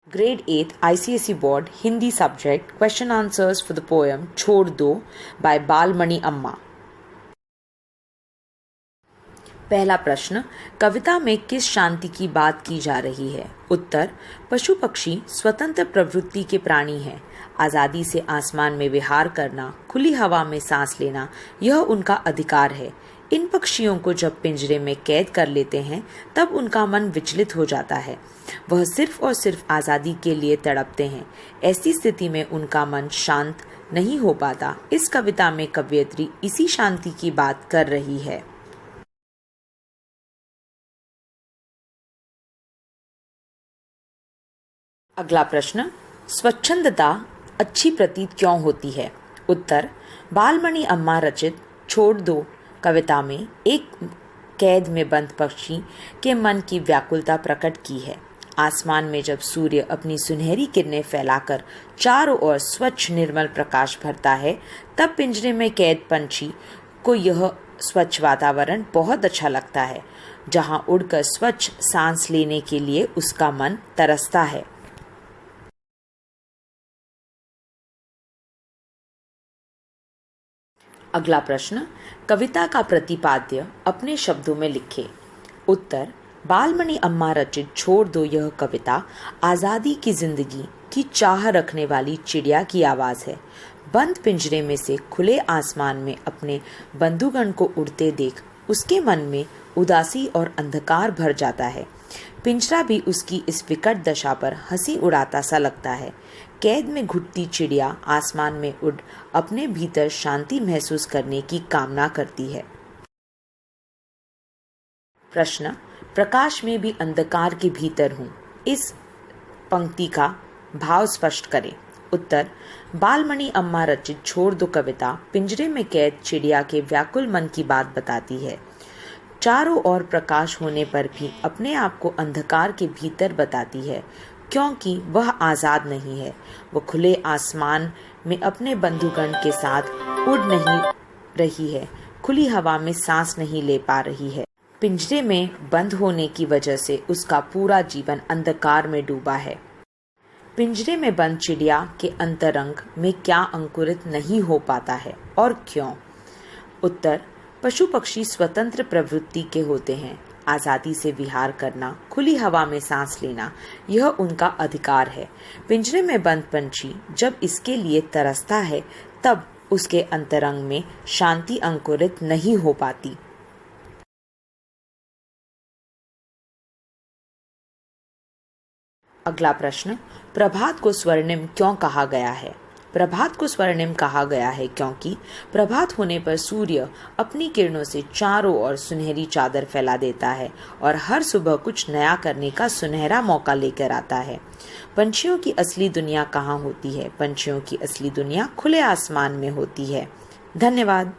Grade 8 ICSE Board Hindi subject question answers for the poem Chhod Do by Balmani Amma। पहला प्रश्न, कविता में किस शांति की बात की जा रही है? उत्तर, पशु पक्षी स्वतंत्र प्रवृत्ति के प्राणी हैं। आज़ादी से आसमान में विहार करना, खुली हवा में सांस लेना, यह उनका अधिकार है। इन पक्षियों को जब पिंजरे में कैद कर लेते हैं तब उनका मन विचलित हो जाता है। वह सिर्फ और सिर्फ आज़ादी के लिए तड़पते हैं। ऐसी स्थिति में उनका मन शांत नहीं हो पाता। इस कविता में कवयित्री इसी शांति की बात कर रही है। अगला प्रश्न, स्वच्छंदता अच्छी प्रतीत क्यों होती है? उत्तर, बालमणि अम्मा रचित छोड़ दो कविता में एक कैद में बंद पक्षी के मन की व्याकुलता प्रकट की है। आसमान में जब सूर्य अपनी सुनहरी किरणें फैलाकर चारों ओर स्वच्छ निर्मल प्रकाश भरता है, तब पिंजरे में कैद पंछी को यह स्वच्छ वातावरण बहुत अच्छा लगता है, जहां उड़कर स्वच्छ सांस लेने के लिए उसका मन तरसता है। अगला प्रश्न, कविता का प्रतिपाद्य अपने शब्दों में लिखे। उत्तर, बालमणि अम्मा रचित छोड़ दो यह कविता आज़ादी की जिंदगी की चाह रखने वाली चिड़िया की आवाज़ है। बंद पिंजरे में से खुले आसमान में अपने बंधुगण को उड़ते देख उसके मन में उदासी और अंधकार भर जाता है। पिंजरा भी उसकी इस विकट दशा पर हंसी उड़ाता सा लगता है। कैद में घुटती चिड़िया आसमान में उड़ अपने भीतर शांति महसूस करने की कामना करती है। प्रश्न, प्रकाश में भी अंधकार के भीतर हूँ, इस पंक्ति का भाव स्पष्ट करें। उत्तर, बालमणि अम्मा रचित छोड़ दो कविता पिंजरे में कैद चिड़िया के व्याकुल मन की बात बताती है। चारों ओर प्रकाश होने पर भी अपने आप को अंधकार के भीतर बताती है, क्योंकि वह आज़ाद नहीं है। वह खुले आसमान में अपने बंधुगण के साथ उड़ नहीं रही है, खुली हवा में सांस नहीं ले पा रही है। पिंजरे में बंद होने की वजह से उसका पूरा जीवन अंधकार में डूबा है। पिंजरे में बंद चिड़िया के अंतरंग में क्या अंकुरित नहीं हो पाता है और क्यों? उत्तर, पशु पक्षी स्वतंत्र प्रवृत्ति के होते हैं। आज़ादी से विहार करना, खुली हवा में सांस लेना, यह उनका अधिकार है। पिंजरे में बंद पंछी जब इसके लिए तरसता है तब उसके अंतरंग में शांति अंकुरित नहीं हो पाती। अगला प्रश्न, प्रभात को स्वर्णिम क्यों कहा गया है? प्रभात को स्वर्णिम कहा गया है क्योंकि प्रभात होने पर सूर्य अपनी किरणों से चारों ओर सुनहरी चादर फैला देता है और हर सुबह कुछ नया करने का सुनहरा मौका लेकर आता है। पंछियों की असली दुनिया कहाँ होती है? पंछियों की असली दुनिया खुले आसमान में होती है। धन्यवाद।